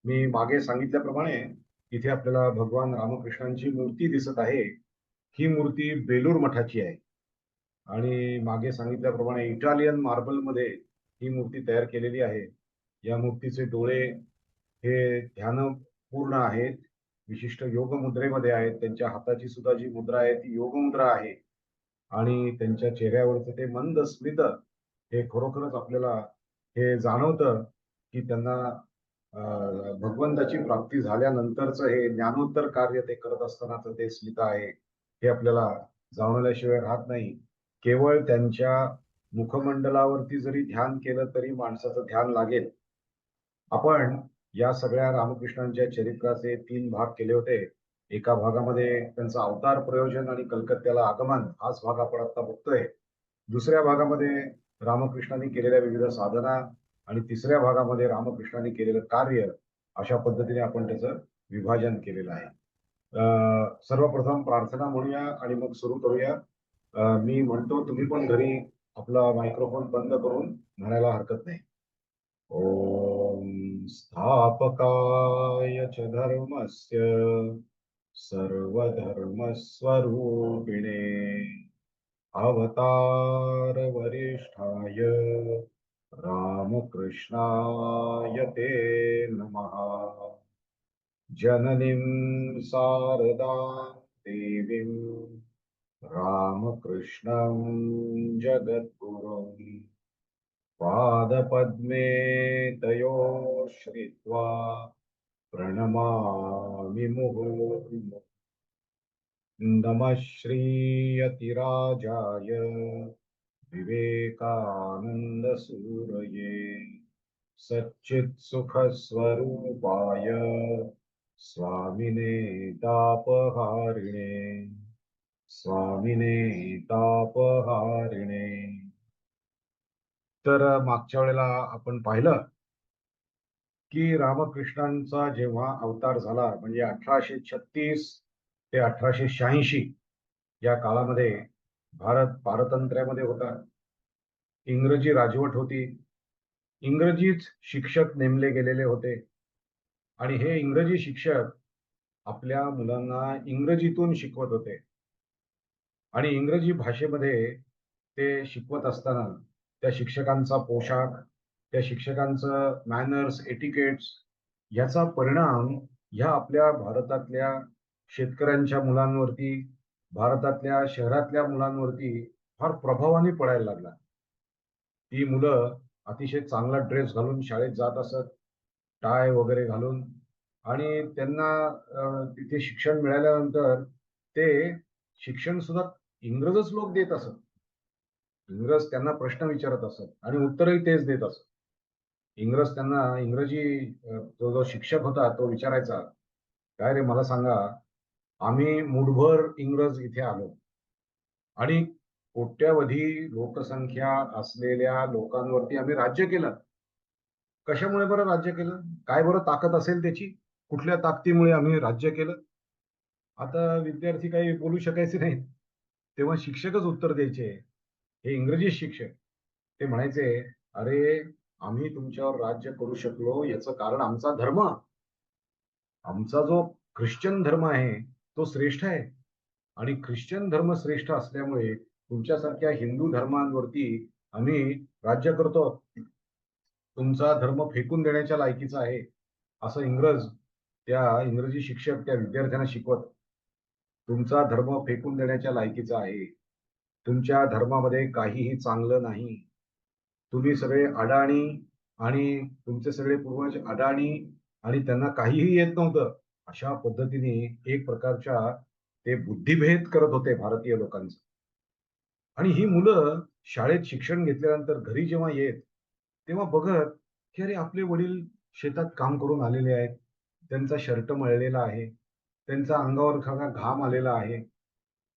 मी मागे सांगितल्याप्रमाणे इथे आपल्याला भगवान रामकृष्णांची मूर्ती दिसत आहे. ही मूर्ती बेलूर मठाची आहे आणि मागे सांगितल्याप्रमाणे इटालियन मार्बलमध्ये ही मूर्ती तयार केलेली आहे. या मूर्तीचे डोळे हे ध्यानपूर्ण आहेत, विशिष्ट योग मुद्रेमध्ये आहेत. त्यांच्या हाताची सुद्धा जी मुद्रा आहे ती योग मुद्रा आहे आणि त्यांच्या चेहऱ्यावरचं ते मंद स्मित हे खरोखरच आपल्याला हे जाणवतं की त्यांना भगवंताची प्राप्ती झाल्यानंतरचं हे ज्ञानोत्तर कार्य ते करत असतानाचं ते स्मित आहे हे आपल्याला जाणवल्याशिवाय राहत नाही. केवळ त्यांच्या मुखमंडलावरती जरी ध्यान केलं तरी माणसाचं ध्यान लागेल. आपण या सगळ्या रामकृष्णांच्या चरित्राचे 3 भाग केले होते. एका भागामध्ये त्यांचं अवतार प्रयोजन आणि कलकत्त्याला आगमन हाच भाग आपण आता बघतोय. दुसऱ्या भागामध्ये रामकृष्णांनी केलेल्या विविध साधना आणि तिसऱ्या भागामध्ये रामकृष्णांनी केलेलं कार्य अशा पद्धतीने आपण त्याचं विभाजन केलेलं आहे. सर्वप्रथम प्रार्थना म्हणूया आणि मग सुरू करूया. मी म्हणतो तुम्ही पण घरी आपला मायक्रोफोन बंद करून म्हणायला हरकत नाही. ओम स्थापकाय च धर्मस्य सर्वधर्मस्वरूपिणे अवतारवरिष्ठाय रामकृष्णाय ते नमः. जननीं शारदां देवीं रामकृष्णं जगद्गुरुं पादपद्मे तयो श्रित्वा प्रणमामि मुहुर्मुहुः. नमः श्रीयतिराजाय विवेकानन्दसूरये सच्चित्सुखस्वरूपाय स्वामिने तापहारिणे स्वामिने तापहारिणे. तर मागच्या वेळेला आपण पाहिलं की रामकृष्णांचा जेव्हा अवतार झाला म्हणजे 1836 ते 1886 या काळामध्ये भारत पारतंत्र्यामध्ये होता. इंग्रजी राजवट होती. इंग्रजीच शिक्षक नेमले गेलेले होते आणि हे इंग्रजी शिक्षक आपल्या मुलांना इंग्रजीतून शिकवत होते आणि इंग्रजी भाषेमध्ये ते शिकवत असताना त्या शिक्षकांचा पोशाख, त्या शिक्षकांचं मॅनर्स, एटिकेट्स याचा परिणाम ह्या आपल्या भारतातल्या शेतकऱ्यांच्या मुलांवरती, भारतातल्या शहरातल्या मुलांवरती फार प्रभावाने पडायला लागला. ती मुलं अतिशय चांगला ड्रेस घालून शाळेत जात असत, टाय वगैरे घालून आणि त्यांना तिथे शिक्षण मिळाल्यानंतर ते शिक्षण सुद्धा इंग्रजच लोक देत असत. इंग्रज त्यांना प्रश्न विचारत असत आणि उत्तरही तेच देत असत. इंग्रज त्यांना इंग्रजी जो जो शिक्षक होता तो विचारायचा, "काय रे मला सांगा, आम्ही मुठभर इंग्रज इथे आलो आणि कोट्यावधी लोकसंख्या असलेल्या लोकांवरती आम्ही राज्य केलं. कशामुळे बरं राज्य केलं? काय बरं ताकद असेल त्याची? कुठल्या ताकदीमुळे आम्ही राज्य केलं?" आता विद्यार्थी काही बोलू शकायचे नाहीत. तेव्हा शिक्षकच उत्तर द्यायचे. हे इंग्रजी शिक्षक. ते म्हणायचे, "अरे, आम्ही तुमच्यावर राज्य करू शकलो याचं कारण आमचा धर्म. आमचा जो ख्रिश्चन धर्म आहे, तो श्रेष्ठ आहे आणि ख्रिश्चन धर्म श्रेष्ठ असल्यामुळे तुमच्यासारख्या हिंदू धर्मांवरती आम्ही राज्य करतो. तुमचा धर्म फेकून देण्याच्या लायकीचा आहे." असं त्या इंग्रजी शिक्षक त्या विद्यार्थ्यांना शिकवत. तुमचा धर्म फेकून देण्याच्या लायकीचा आहे. तुमच्या धर्मामध्ये काहीही चांगलं नाही. तुम्ही सगळे अडाणी आणि तुमचे सगळे पूर्वज अडाणी आणि त्यांना काहीही येत नव्हतं. अशा पद्धतीने एक प्रकारच्या ते बुद्धिभेद करत होते भारतीय लोकांचा. आणि ही मुलं शाळेत शिक्षण घेतल्यानंतर घरी जेव्हा येत, तेव्हा बघत, की अरे आपले वडील शेतात काम करून आलेले आहेत. त्यांचा शर्ट मळलेला आहे. त्यांचा अंगावर सगळा घाम आलेला आहे.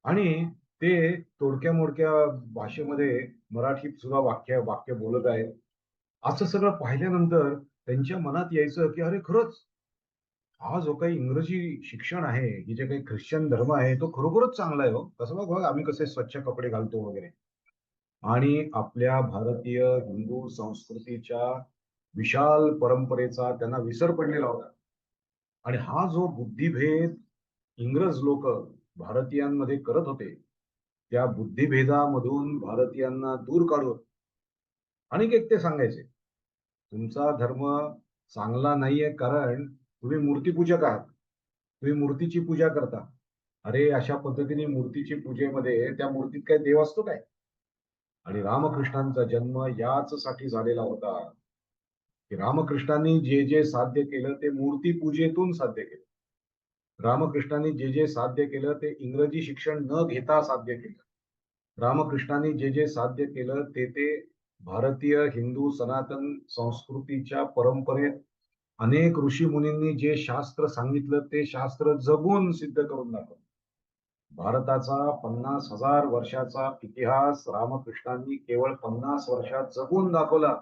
आणि ते तोडक्या-मोडक्या भाषेमध्ये मराठीत सुद्धा वाक्य वाक्य बोलत आहेत. असं सगळं पाहिल्यानंतर त्यांच्या मनात यायचं, की अरे खरंच हा जो काही इंग्रजी शिक्षण आहे, ही जे काही ख्रिश्चन धर्म आहे, तो खरोखरच चांगला आहे हो. कसं बघ बघ आम्ही कसे स्वच्छ कपडे घालतो वगैरे. आणि आपल्या भारतीय हिंदू संस्कृतीच्या विशाल परंपरेचा त्यांना विसर पडलेला होता. आणि हा जो बुद्धिभेद इंग्रज लोक भारतीयांमध्ये करत होते, त्या बुद्धिभेदामधून भारतीयांना दूर काढून आणि एक ते सांगायचे, तुमचा धर्म चांगला नाहीये कारण तुम्ही मूर्तीपूजक आहात, तुम्ही मूर्तीची पूजा करता. अरे अशा पद्धतीने मूर्तीची पूजेमध्ये त्या मूर्तीत काय देव असतो काय? आणि रामकृष्णांचा जन्म याच साठी झालेला होता की रामकृष्णांनी जे जे साध्य केलं ते मूर्तीपूजेतून साध्य केलं. रामकृष्णांनी जे जे साध्य केलं ते इंग्रजी शिक्षण न घेता साध्य केलं. रामकृष्णांनी जे जे साध्य केलं ते ते भारतीय हिंदू सनातन संस्कृतीच्या परंपरेत अनेक ऋषी मुनींनी जे शास्त्र सांगितलं ते शास्त्र जगून सिद्ध करून दाखवलं. भारताचा 50,000 वर्षाचा इतिहास रामकृष्णांनी केवळ 50 वर्षात जगून दाखवला.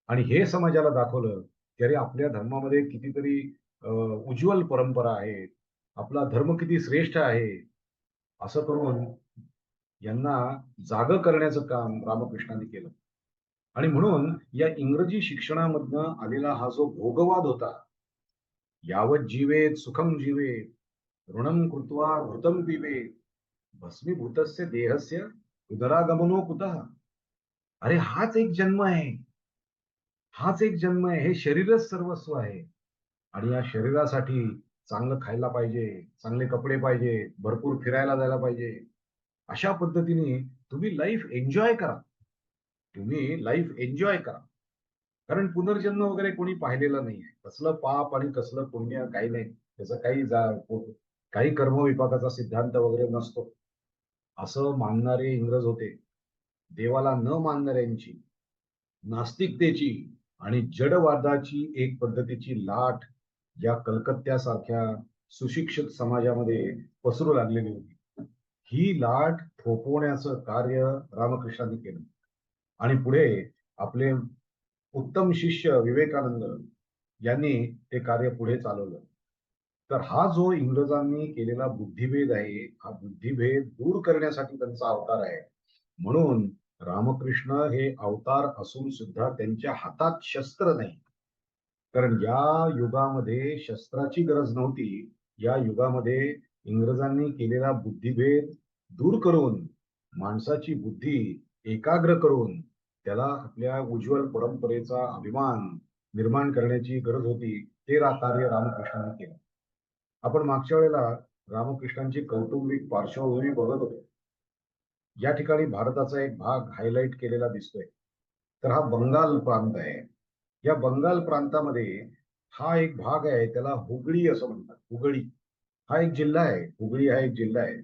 आणि हे समाजाला दाखवलं की अरे आपल्या धर्मामध्ये कितीतरी उज्ज्वल परंपरा आहे, आपला धर्म किती श्रेष्ठ आहे. असं करून यांना जाग करण्याचं काम रामकृष्णांनी केलं. आणि म्हणून या इंग्रजी शिक्षणामधनं आलेला हा जो भोगवाद होता, यावत जीवेत सुखम जीवेत ऋणम कृत्वा घृतम पिबेत भस्मीभूतस्य देहस्य उदरागमनो कुतः. अरे हाच एक जन्म आहे, हाच एक जन्म आहे, हे शरीरच सर्वस्व आहे. आणि या शरीरासाठी चांगलं खायला पाहिजे, चांगले कपडे पाहिजे, भरपूर फिरायला जायला पाहिजे. अशा पद्धतीने तुम्ही लाईफ एन्जॉय करा. तुम्ही लाईफ एन्जॉय करा. कारण पुनर्जन्म वगैरे कोणी पाहिलेला नाहीये. कसलं पाप आणि कसलं पुण्य काही नाही. त्याचं काही कर्मविपाकाचा सिद्धांत वगैरे नसतो. असं मानणारे इंग्रज होते. देवाला न मानणाऱ्यांची, नास्तिकतेची आणि जडवादाची एक पद्धतीची लाट या कलकत्त्यासारख्या सुशिक्षित समाजामध्ये पसरू लागलेली होती. ही लाट थोपवण्याचं कार्य रामकृष्णांनी केलं. आणि पुढे आपले उत्तम शिष्य विवेकानंद यांनी ते कार्य पुढे चालवलं. तर हा जो इंग्रजांनी केलेला बुद्धिभेद आहे, हा बुद्धिभेद दूर करण्यासाठी त्यांचा अवतार आहे. म्हणून रामकृष्ण हे अवतार असून सुद्धा त्यांच्या हातात शस्त्र नाही. कारण या युगामध्ये शस्त्राची गरज नव्हती. या युगामध्ये इंग्रजांनी केलेला बुद्धिभेद दूर करून माणसाची बुद्धी एकाग्र करून त्याला आपल्या उज्ज्वल परंपरेचा अभिमान निर्माण करण्याची गरज होती. ते कार्य रामकृष्णांनी केलं. आपण मागच्या वेळेला रामकृष्णांची कौटुंबिक पार्श्वभूमी बघत होतो. या ठिकाणी भारताचा एक भाग हायलाइट केलेला दिसतोय. तर हा बंगाल प्रांत आहे. या बंगाल प्रांतामध्ये हा एक भाग आहे, त्याला हुगळी असं म्हणतात. हुगळी हा एक जिल्हा आहे. हुगळी हा एक जिल्हा आहे.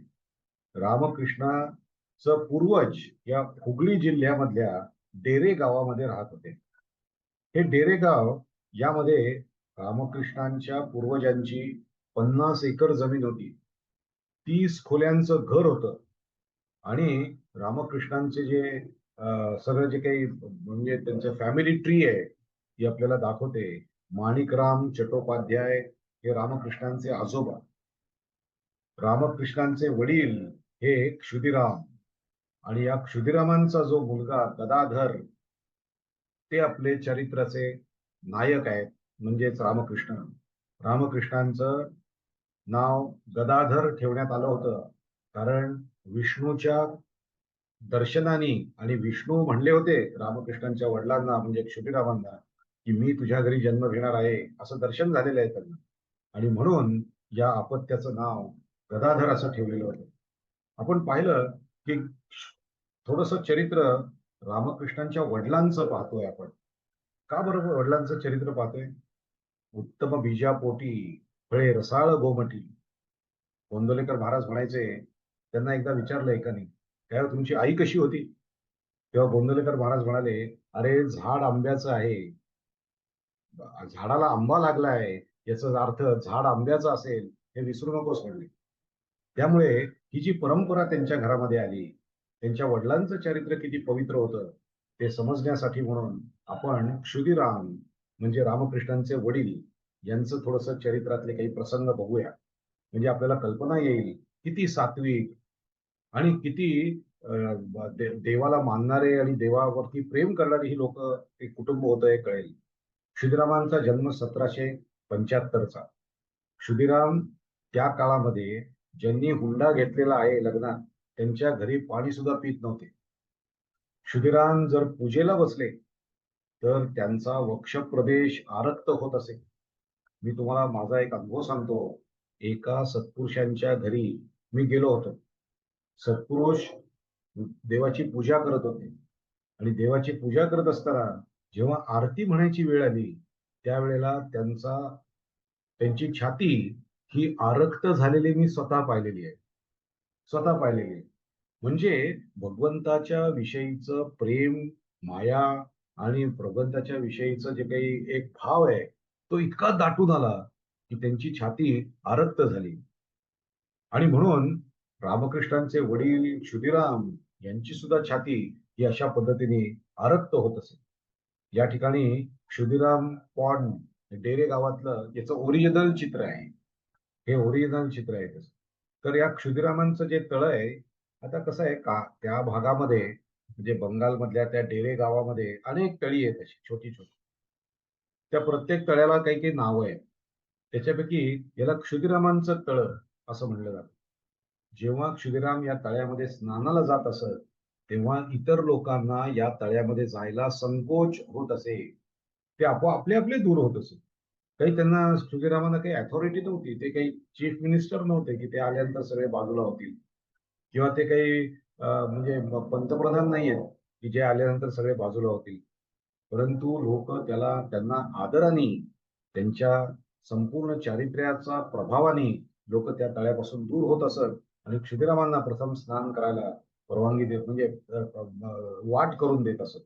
रामकृष्णाचं पूर्वज या हुगळी जिल्ह्यामधल्या डेरे गावामध्ये राहत होते. हे डेरे गाव यामध्ये रामकृष्णांच्या पूर्वजांची 50 एकर जमीन होती. 30 खोल्यांचं घर होतं. आणि रामकृष्णांचे जे सगळं जे काही म्हणजे त्यांचं फॅमिली ट्री आहे ती आपल्याला दाखवते. माणिकराम चट्टोपाध्याय हे रामकृष्णांचे आजोबा. रामकृष्णांचे वडील हे क्षुदिराम. आणि या क्षुदिरामांचा जो मुलगा गदाधर ते आपले चरित्राचे नायक आहेत, म्हणजेच रामकृष्ण. रामकृष्णांचं नाव गदाधर ठेवण्यात आलं होतं कारण विष्णूच्या दर्शनाने आणि विष्णू म्हणले होते रामकृष्णांच्या वडिलांना म्हणजे क्षुदिरामांना की मी तुझ्या घरी जन्म घेणार आहे, असं दर्शन झालेलं आहे त्यांना. आणि म्हणून या अपत्याचं नाव गदाधर असं ठेवलेलं होतं. आपण पाहिलं की थोडस चरित्र रामकृष्णांच्या वडिलांचं पाहतोय आपण. का बरं वडिलांचं चरित्र पाहतोय? उत्तम बीजापोटी फळे रसाळ गोमटी. गोंंदवलेकर महाराज म्हणायचे, त्यांना एकदा विचारलं एकाने, काय हो, तुमची आई कशी होती? तेव्हा गोंंदवलेकर महाराज म्हणाले, अरे झाड आंब्याचं आहे, झाडाला आंबा लागलाय याचा अर्थ झाड आंब्याचं असेल हे विसरू नकोस म्हणले. त्यामुळे ही जी परंपरा त्यांच्या घरामध्ये आली, त्यांच्या वडिलांचं चरित्र किती पवित्र होतं ते समजण्यासाठी म्हणून आपण क्षुदिराम म्हणजे रामकृष्णांचे वडील यांचं थोडस चरित्रातले काही प्रसंग बघूया. म्हणजे आपल्याला कल्पना येईल किती सात्विक आणि किती देवाला मानणारे आणि देवावरती प्रेम करणारी ही लोक एक कुटुंब होतं हे कळेल. क्षुदिरामांचा जन्म 1775चा. क्षुदिराम त्या काळामध्ये ज्यांनी हुंडा घेतलेला आहे लग्नात त्यांच्या घरी पाणी सुद्धा पित नव्हते. क्षुदिराम जर पूजेला बसले तर त्यांचा वक्ष प्रदेश आरक्त होत असे. मी तुम्हाला माझा एक अनुभव सांगतो. एका सत्पुरुषांच्या घरी मी गेलो होतो. सत्पुरुष देवाची पूजा करत होते आणि देवाची पूजा करत असताना जेव्हा आरती म्हणायची वेळ आली त्यावेळेला त्यांची छाती ही आरक्त झालेली मी स्वतः पाहिलेली आहे. स्वतः पाहिलेली आहे. म्हणजे भगवंताच्या विषयीचं प्रेम, माया आणि भगवंताच्या विषयीचं जे काही एक भाव आहे तो इतका दाटून आला की त्यांची छाती आरक्त झाली. आणि म्हणून रामकृष्णांचे वडील क्षुदिराम यांची सुद्धा छाती ही अशा पद्धतीने आरक्त होत असे. या ठिकाणी क्षुदिराम पॉन्ड डेरे गावातलं याचं ओरिजिनल चित्र आहे. हे ओरिजिनल चित्र आहे त्याचं. तर या क्षुदिरामांचं जे तळ आहे, आता कसं आहे का त्या भागामध्ये म्हणजे बंगालमधल्या त्या डेरे गावामध्ये अनेक तळी आहेत अशी छोटी छोटी. त्या प्रत्येक तळ्याला काही काही नावं आहेत. त्याच्यापैकी याला क्षुदिरामांचं तळ असं म्हणलं जातं. जेव्हा क्षुदिराम या तळ्यामध्ये स्नानाला जात असत तेव्हा इतर लोकांना या तळ्यामध्ये जायला संकोच होत असे. ते आपोआप आपले आपले दूर होत असे. काही त्यांना क्षुदिरामांना काही अथॉरिटी नव्हती. ते काही चीफ मिनिस्टर नव्हते की ते आल्यानंतर सगळे बाजूला होतील किंवा ते काही म्हणजे पंतप्रधान नाही आहेत की जे आल्यानंतर सगळे बाजूला होतील. परंतु लोक त्यांना आदराने त्यांच्या संपूर्ण चारित्र्याचा प्रभावाने लोक त्या तळ्यापासून दूर होत असत आणि क्षुदिरामांना प्रथम स्नान करायला परवानगी देत म्हणजे वाट करून देत असत.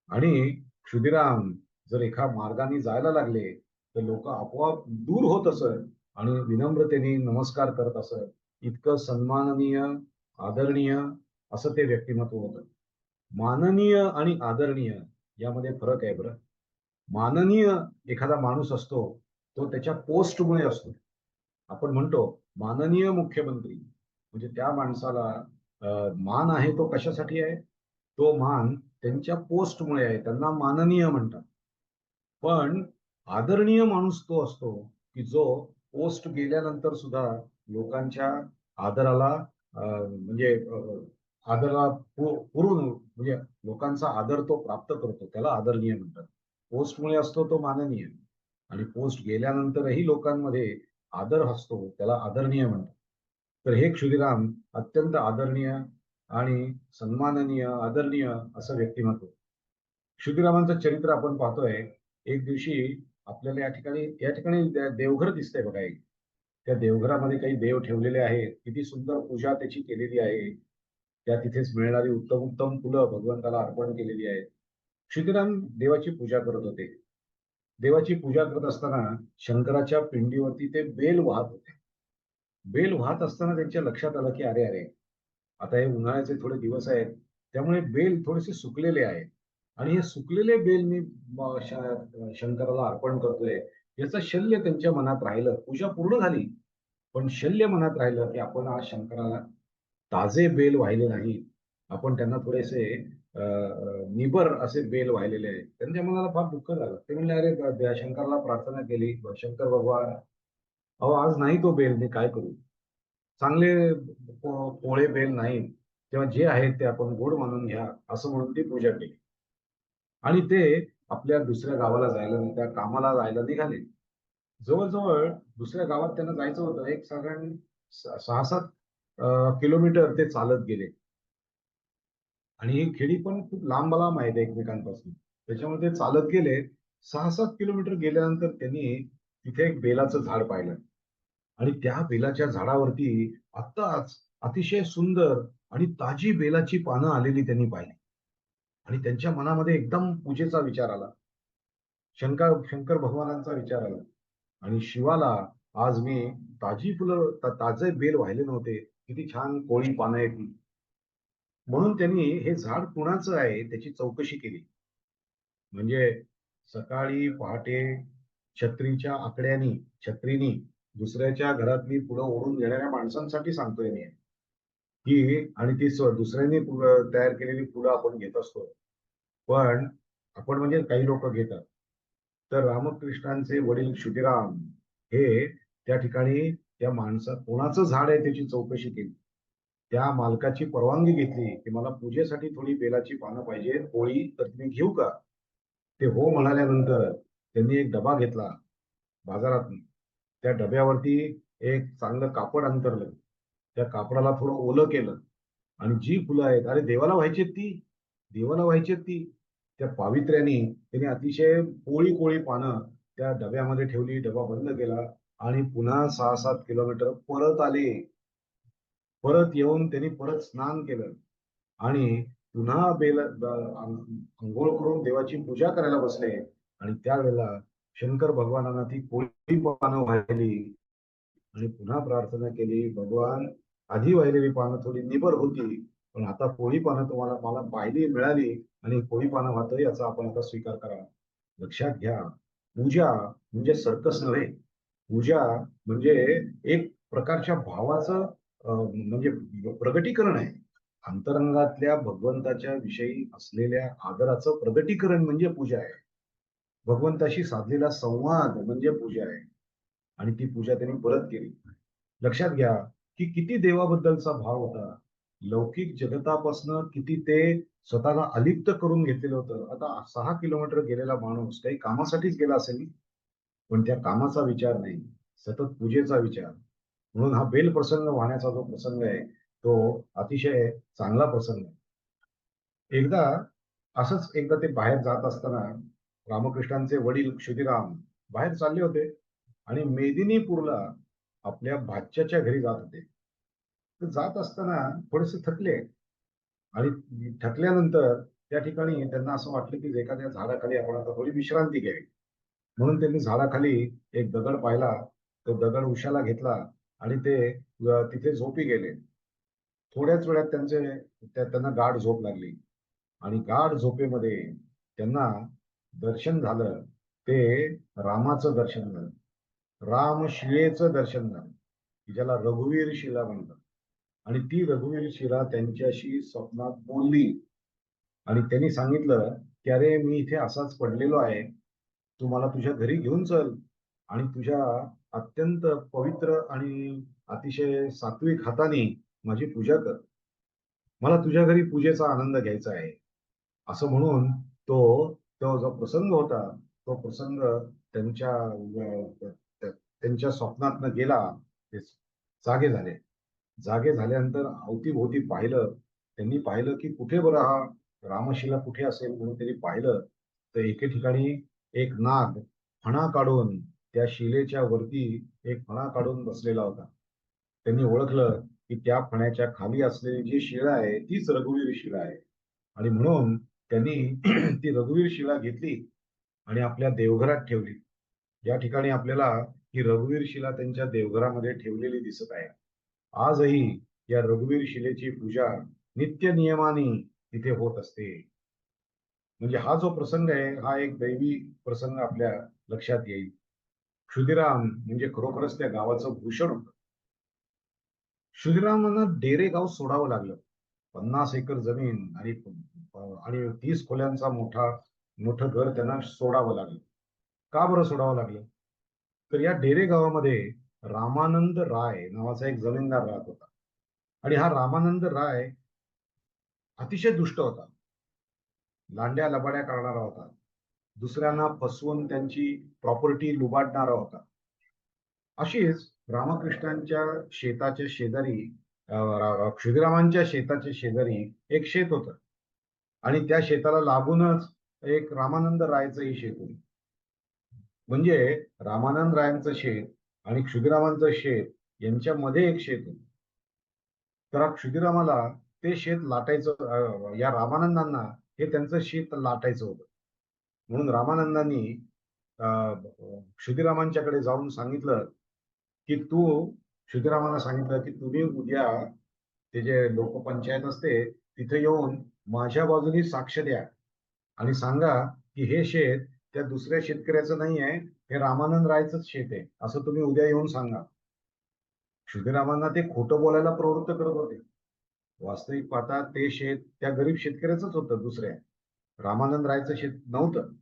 आणि क्षुदिराम जर एका मार्गाने जायला लागले तर लोक आपोआप दूर होत असत आणि विनम्रतेने नमस्कार करत असत. इतकं सन्माननीय, आदरणीय असं ते व्यक्तिमत्व होतं. माननीय आणि आदरणीय यामध्ये फरक आहे बरं. माननीय एखादा माणूस असतो तो त्याच्या पोस्टमुळे असतो. आपण म्हणतो माननीय मुख्यमंत्री म्हणजे त्या माणसाला मान आहे तो कशासाठी आहे? तो मान त्यांच्या पोस्टमुळे आहे. त्यांना माननीय म्हणतात. पण आदरणीय माणूस तो असतो की जो पोस्ट गेल्यानंतर सुद्धा लोकांच्या आदराला म्हणजे आदराला पुरून म्हणजे लोकांचा आदर तो प्राप्त करतो. त्याला आदरणीय म्हणतात. पोस्टमुळे असतो तो माननीय आणि पोस्ट गेल्यानंतरही लोकांमध्ये आदर असतो त्याला आदरणीय म्हणतात. तर हे क्षुदिराम अत्यंत आदरणीय आणि सन्माननीय, आदरणीय असं व्यक्तिमत्व. क्षुदिरामांचं चरित्र आपण पाहतोय. एक दिवशी आपल्याला या ठिकाणी देवघर दिसतंय बघा एक. त्या देवघरामध्ये काही देव ठेवलेले आहेत. किती सुंदर पूजा त्याची केलेली आहे. त्या तिथेच मिळणारी उत्तम उत्तम फुलं भगवंताला अर्पण केलेली आहेत. क्षुदिराम देवाची पूजा करत होते. देवाची पूजा करत असताना शंकराच्या पिंडीवरती ते बेल वाहत होते. बेल वाहत असताना त्यांच्या लक्षात आलं की अरे अरे आता हे उन्हाळ्याचे थोडे दिवस आहेत त्यामुळे बेल थोडेसे सुकलेले आहेत आणि हे सुकलेले बेल मी शंकराला अर्पण करतोय याचं शल्य त्यांच्या मनात राहिलं. पूजा पूर्ण झाली पण शल्य मनात राहिलं की आपण आज शंकराला ताजे बेल वाहिले नाही. आपण त्यांना थोडेसे निबर असे बेल वाहिलेले आहेत. त्यांच्या मनाला फार दुःख झालं. ते म्हणले अरे शंकराला प्रार्थना केली शंकर भगवान अहो आज नाही तो बेल मी काय करू. चांगले पोळे बेल नाही तेव्हा जे आहेत ते आपण गोड मानून घ्या असं म्हणून ती पूजा केली. आणि ते आपल्या दुसऱ्या गावाला जायला त्या कामाला जायला निघाले. जवळजवळ दुसऱ्या गावात त्यांना जायचं होतं. एक साधारण 6-7 किलोमीटर ते चालत गेले. आणि ही खेडी पण खूप लांब लांब आहेत एकमेकांपासून. त्याच्यामुळे ते चालत गेले. 6-7 किलोमीटर गेल्यानंतर त्यांनी तिथे एक बेलाचं झाड पाहिलं आणि त्या बेलाच्या झाडावरती आत्ताच अतिशय सुंदर आणि ताजी बेलाची पानं आलेली त्यांनी पाहिली आणि त्यांच्या मनामध्ये एकदम पूजेचा विचार आला. शंकर भगवानांचा विचार आला आणि शिवाला आज मी ताजी फुलं ताजे बेल वाहिले नव्हते. किती छान कोळी पानं आहेत. म्हणून त्यांनी हे झाड कुणाचं आहे त्याची चौकशी केली. म्हणजे सकाळी पहाटे छत्रीनी दुसऱ्याच्या घरातली फुलं ओढून घेणाऱ्या माणसांसाठी सांगतोय मी की आणि ती दुसऱ्यांनी तयार केलेली फुलं आपण घेत असतो. पण आपण म्हणजे काही लोक घेतात. तर रामकृष्णांचे वडील क्षुदिराम हे त्या ठिकाणी त्या कोणाचं झाड आहे त्याची चौकशी केली. त्या मालकाची परवानगी घेतली की मला पूजेसाठी थोडी बेलाची पानं पाहिजे, पोळी तर तुम्ही घेऊ का? ते हो म्हणाल्यानंतर त्यांनी एक डबा घेतला बाजारातून. त्या डब्यावरती एक चांगलं कापड अंतरलं. त्या कापडाला थोडं ओलं केलं आणि जी फुलं आहेत, अरे देवाला व्हायची ती, देवाला व्हायची ती. त्या पावित्र्याने त्यांनी अतिशय कोळी कोळी पानं त्या डब्यामध्ये ठेवली, डबा बंद केला आणि पुन्हा 6-7 किलोमीटर परत आले. परत येऊन त्यांनी परत स्नान केलं आणि पुन्हा अंघोळ करून देवाची पूजा करायला बसले आणि त्यावेळेला शंकर भगवानांना ती कोळी पानं वाहिली आणि पुन्हा प्रार्थना केली, भगवान आधी वाहिलेली पानं थोडी निबर होती, पण आता कोळी पानं तुम्हाला मला पाहिली मिळाली आणि कोळी पानं वाहतोय याचा आपण आता स्वीकार करा. लक्षात घ्या, पूजा म्हणजे सर्कस नव्हे. पूजा म्हणजे एक प्रकारच्या भावाचं म्हणजे प्रगटीकरण आहे. अंतरंगातल्या भगवंताच्या विषयी असलेल्या आदराचं प्रगटीकरण म्हणजे पूजा आहे. भगवंताशी साधलेला संवाद म्हणजे पूजा आहे. आणि ती पूजा त्यांनी परत केली. लक्षात घ्या की किती देवाबद्दलचा भाव होता. लौकिक जगतापासनं किती ते स्वतःला अलिप्त करून घेतलेलं होतं. आता 6 किलोमीटर गेलेला माणूस काही कामासाठीच गेला असेल, पण त्या कामाचा विचार नाही, सतत पूजेचा विचार. म्हणून हा बेल प्रसंग वाहण्याचा जो प्रसंग आहे तो अतिशय चांगला प्रसंग आहे. एकदा एकदा ते बाहेर जात असताना रामकृष्णांचे वडील क्षुदिराम बाहेर चालले होते आणि मेदिनीपूरला आपल्या भाच्याच्या घरी जात होते. तर जात असताना थोडेसे थकले आणि थकल्यानंतर त्या ठिकाणी त्यांना असं वाटलं की एखाद्या झाडाखाली आपण आता थोडी विश्रांती घ्यावी. म्हणून त्यांनी झाडाखाली एक दगड पाहिला. तो दगड उशाला घेतला आणि ते तिथे झोपी गेले. थोड्याच वेळात त्यांना गाढ झोप लागली आणि गाढ झोपेमध्ये त्यांना दर्शन झालं. ते रामाचं दर्शन झालं. रामशिळेचं दर्शन झालं, की ज्याला रघुवीर शिला म्हणतात. आणि ती रघुवीर शिला त्यांच्याशी स्वप्नात बोलली आणि त्यांनी सांगितलं की अरे मी इथे असाच पडलेलो आहे, तू मला तुझ्या घरी घेऊन चल आणि तुझ्या अत्यंत पवित्र आणि अतिशय सात्विक हाताने माझी पूजा कर. मला तुझ्या घरी पूजेचा आनंद घ्यायचा आहे. असं म्हणून तो तो जो प्रसंग होता तो प्रसंग त्यांच्या त्यांच्या स्वप्नातनं गेला. ते जागे झाले. जागे झाल्यानंतर अवतीभोवती पाहिलं. त्यांनी पाहिलं की कुठे बरं हा रामशिला कुठे असेल म्हणून त्यांनी पाहिलं. तर एके ठिकाणी एक नाग फणा काढून त्या शिलेच्या वरती एक फणा काढून बसलेला होता. त्यांनी ओळखलं की त्या फण्याच्या खाली असलेली जी शिळा आहे तीच रघुवीर शिळा आहे. आणि म्हणून त्यांनी ती रघुवीर शिला घेतली आणि आपल्या देवघरात ठेवली. या ठिकाणी आपल्याला ही रघुवीर शिला त्यांच्या देवघरामध्ये ठेवलेली दिसत आहे. आजही या रघुवीर शिलेची पूजा नित्य नियमाने तिथे होत असते. म्हणजे हा जो प्रसंग आहे हा एक दैवी प्रसंग आपल्या लक्षात येईल. क्षुदिराम म्हणजे खरोखरच त्या गावाचं भूषण होतं. क्षुदिरामांना डेरे गाव सोडावं लागलं. 50 एकर जमीन आणि 30 खोल्यांचा मोठं घर त्यांना सोडावं लागलं. का बरं सोडावं लागलं? तर या डेरे गावामध्ये रामानंद राय नावाचा एक जमीनदार राहत होता आणि हा रामानंद राय अतिशय दुष्ट होता. लांड्या लबाड्या करणारा होता. दुसऱ्यांना फसवून त्यांची प्रॉपर्टी लुबाडणारा होता. अशीच रामकृष्णांच्या शेताच्या शेजारी क्षुदिरामांच्या शेताच्या शेजारी एक शेत होतं आणि त्या शेताला लागूनच एक रामानंद रायचंही शेत होतं. म्हणजे रामानंद रायांचं शेत आणि क्षुदिरामांचं शेत यांच्यामध्ये एक शेत होतं. तर क्षुदिरामाला ते शेत लाटायचं, या रामानंदांना हे त्यांचं शेत लाटायचं होतं. म्हणून रामानंदांनी क्षुदिरामांच्याकडे जाऊन सांगितलं की क्षुदिरामांना सांगितलं की तुम्ही उद्या ते जे लोकपंचायत असते तिथे येऊन माझ्या बाजूनी साक्ष द्या आणि सांगा की हे शेत त्या दुसऱ्या शेतकऱ्याचं नाही आहे, हे रामानंद रायचंच शेत आहे, असं तुम्ही उद्या येऊन सांगा. क्षुदिरामांना ते खोटं बोलायला प्रवृत्त करत होते. वास्तविक पाहता ते शेत त्या गरीब शेतकऱ्याचंच होतं, दुसऱ्या रामानंद रायचं शेत नव्हतं.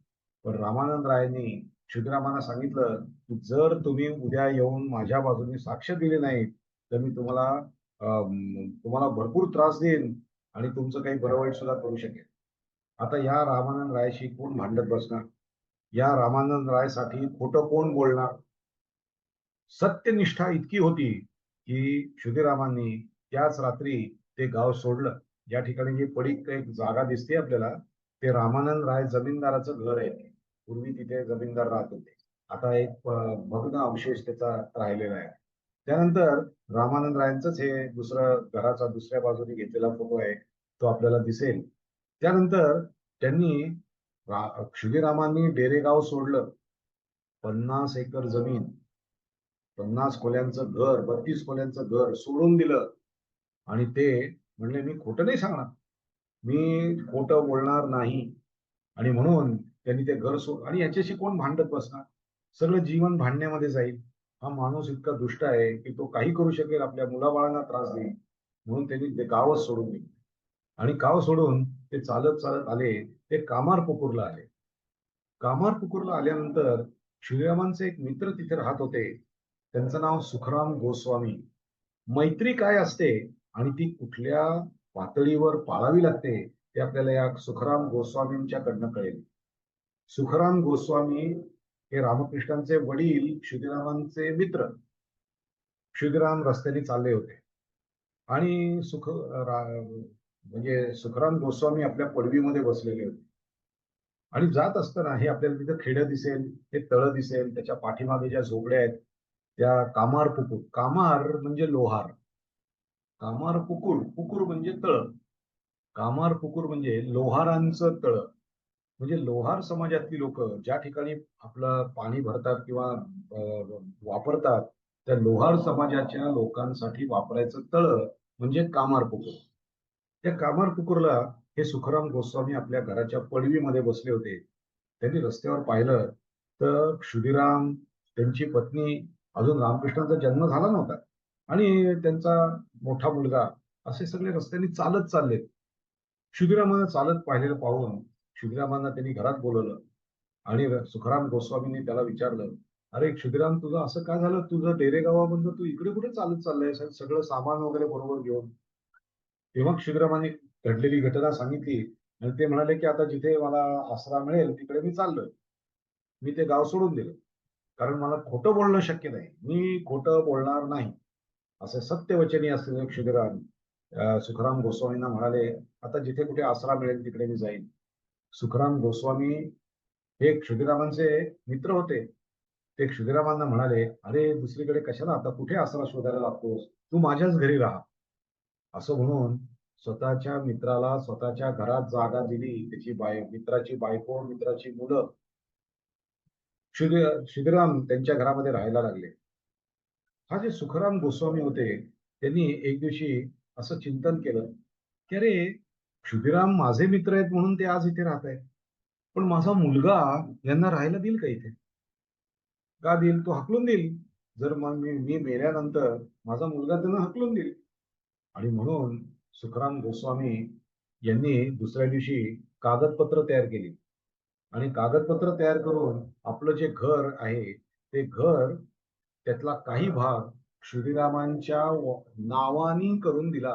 पण रामानंद रायनी क्षुदिरामांना सांगितलं जर तुम्ही उद्या येऊन माझ्या बाजूने साक्ष दिली नाही तर मी तुम्हाला भरपूर त्रास देईन आणि तुमचं काही बरं वाईट सुद्धा करू शकेल. आता या रामानंद रायशी कोण भांडत बसणार? या रामानंद रायसाठी खोटं कोण बोलणार? सत्यनिष्ठा इतकी होती की क्षुदिरामांनी त्याच रात्री ते गाव सोडलं. ज्या ठिकाणी जी पडीक एक जागा दिसते आपल्याला, ते रामानंद राय जमीनदाराचं घर आहे. पूर्वी तिथे जमीनदार राहत होते. आता एक भग्न अवशेष त्याचा राहिलेला आहे. त्यानंतर रामानंद रायांचंच हे घराचा दुसऱ्या बाजूने घेतलेला फोटो आहे, तो आपल्याला दिसेल. त्यानंतर त्यांनी क्षुदिरामांनी डेरेगाव सोडलं. 50 एकर जमीन, 50 खोल्यांचं घर, 32 खोल्यांचं घर सोडून दिलं आणि ते म्हणले मी खोटं नाही सांगणार, मी खोटं बोलणार नाही. आणि म्हणून त्यांनी ते घर सोड आणि याच्याशी कोण भांडत बसणार? सगळं जीवन भांडण्यामध्ये जाईल. हा माणूस इतका दुष्ट आहे की तो काही करू शकेल, आपल्या मुलाबाळांना त्रास देईल. म्हणून त्यांनी ते गावच सोडून दिलं आणि गाव सोडून ते चालत चालत आले. ते कामारपुकूरला आले. कामारपुकूरला आल्यानंतर श्रीरामांचे एक मित्र तिथे राहत होते. त्यांचं नाव सुखराम गोस्वामी. मैत्री काय असते आणि ती कुठल्या पातळीवर पाळावी लागते ते आपल्याला या सुखराम गोस्वामींच्याकडनं कळेल. सुखराम गोस्वामी हे रामकृष्णांचे वडील क्षुदिरामांचे मित्र. क्षुदिराम रस्त्याने चालले होते आणि म्हणजे सुखराम गोस्वामी आपल्या पडवीमध्ये बसलेले होते आणि जात असताना हे आपल्याला तिथं खेडं दिसेल, हे तळं दिसेल, त्याच्या पाठीमागे ज्या झोपड्या आहेत त्या कामार पुकूर. कामार म्हणजे लोहार, कामार पुकूर, पुकूर म्हणजे तळ. कामार पुकूर म्हणजे लोहारांचं तळ. म्हणजे लोहार समाजातली लोक ज्या ठिकाणी आपलं पाणी भरतात किंवा वापरतात, त्या लोहार समाजाच्या लोकांसाठी वापरायचं तळ म्हणजे कामारपुकूर. त्या कामारपुकूरला हे सुखराम गोस्वामी आपल्या घराच्या पडवीमध्ये बसले होते. त्यांनी रस्त्यावर पाहिलं तर क्षुदिराम, त्यांची पत्नी, अजून रामकृष्णांचा जन्म झाला नव्हता आणि त्यांचा मोठा मुलगा असे सगळे रस्त्याने चालत चाललेत. क्षुदिरामांना चालत पाहिलेलं पाहून क्षुदिरामांना त्यांनी घरात बोलवलं आणि सुखराम गोस्वामींनी त्याला विचारलं, अरे क्षुदिराम, तुझं असं काय झालं? तुझं डेरे गावामधनं तू इकडे कुठे चालत चाललंय सगळं सामान वगैरे बरोबर घेऊन? तेव्हा क्षुदिरामांनी घडलेली घटना सांगितली आणि ते म्हणाले की आता जिथे मला आसरा मिळेल तिकडे मी चाललोय. मी ते गाव सोडून दिलं कारण मला खोटं बोलणं शक्य नाही, मी खोटं बोलणार नाही. असे सत्यवचनी असलेले क्षुदिराम सुखराम गोस्वामींना म्हणाले, आता जिथे कुठे आसरा मिळेल तिकडे मी जाईन. सुखराम गोस्वामी हे क्षुदिरामांचे मित्र होते. ते क्षुदिरामांना म्हणाले, अरे दुसरीकडे कशाला, आता कुठे आसरा शोधायला लागतोस, तू माझ्याच घरी राहा. असं म्हणून स्वतःच्या मित्राला स्वतःच्या घरात जागा दिली. त्याची मित्राची बायको, मित्राची मुलं, क्षुदिराम त्यांच्या घरामध्ये राहायला लागले. हा जे सुखराम गोस्वामी होते त्यांनी एक दिवशी असं चिंतन केलं की अरे, क्षुदिराम माझे मित्र आहेत म्हणून ते आज इथे राहत आहेत, पण माझा मुलगा यांना राहायला देईल का इथे? का देईल? तो हाकलून देईल. जर मग मी मेल्यानंतर माझा मुलगा त्यांना हाकलून देईल. आणि म्हणून सुखराम गोस्वामी यांनी दुसऱ्या दिवशी कागदपत्र तयार केली आणि कागदपत्र तयार करून आपलं जे घर आहे ते घर, त्यातला काही भाग श्रीरामांच्या नावानी करून दिला.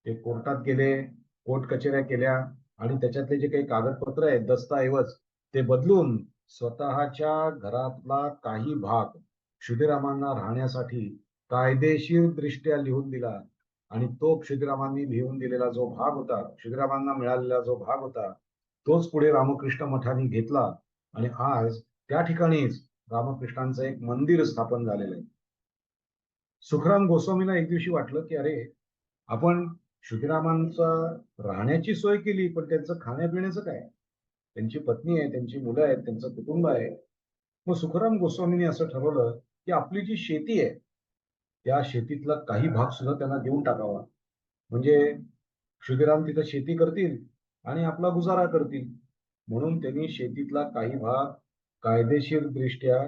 ते कोर्टात गेले, कोर्ट कचेऱ्या केल्या आणि त्याच्यातले जे काही कागदपत्र आहेत, दस्तऐवज, ते बदलून स्वतःच्या घरातला काही भाग क्षुदिरामांना राहण्यासाठी कायदेशीर दृष्ट्या लिहून दिला. आणि तो क्षुदिरामांनी लिहून दिलेला जो भाग होता, क्षुदिरामांना मिळालेला जो भाग होता, तोच पुढे रामकृष्ण मठाने घेतला आणि आज त्या ठिकाणीच रामकृष्णांचं एक मंदिर स्थापन झालेलं आहे. सुखराम गोस्वामीला एक दिवशी वाटलं की अरे, आपण क्षुदिरामांचा राहण्याची सोय केली, पण त्यांचं खाण्यापिण्याचं काय? त्यांची पत्नी आहे, त्यांची मुलं आहेत, त्यांचं कुटुंब आहे. मग सुखराम गोस्वामींनी असं ठरवलं की आपली जी शेती आहे त्या शेतीतला काही भाग सुद्धा त्यांना देऊन टाकावा. म्हणजे क्षुदिराम तिथं शेती करतील आणि आपला गुजारा करतील. म्हणून त्यांनी शेतीतला काही भाग कायदेशीर दृष्ट्या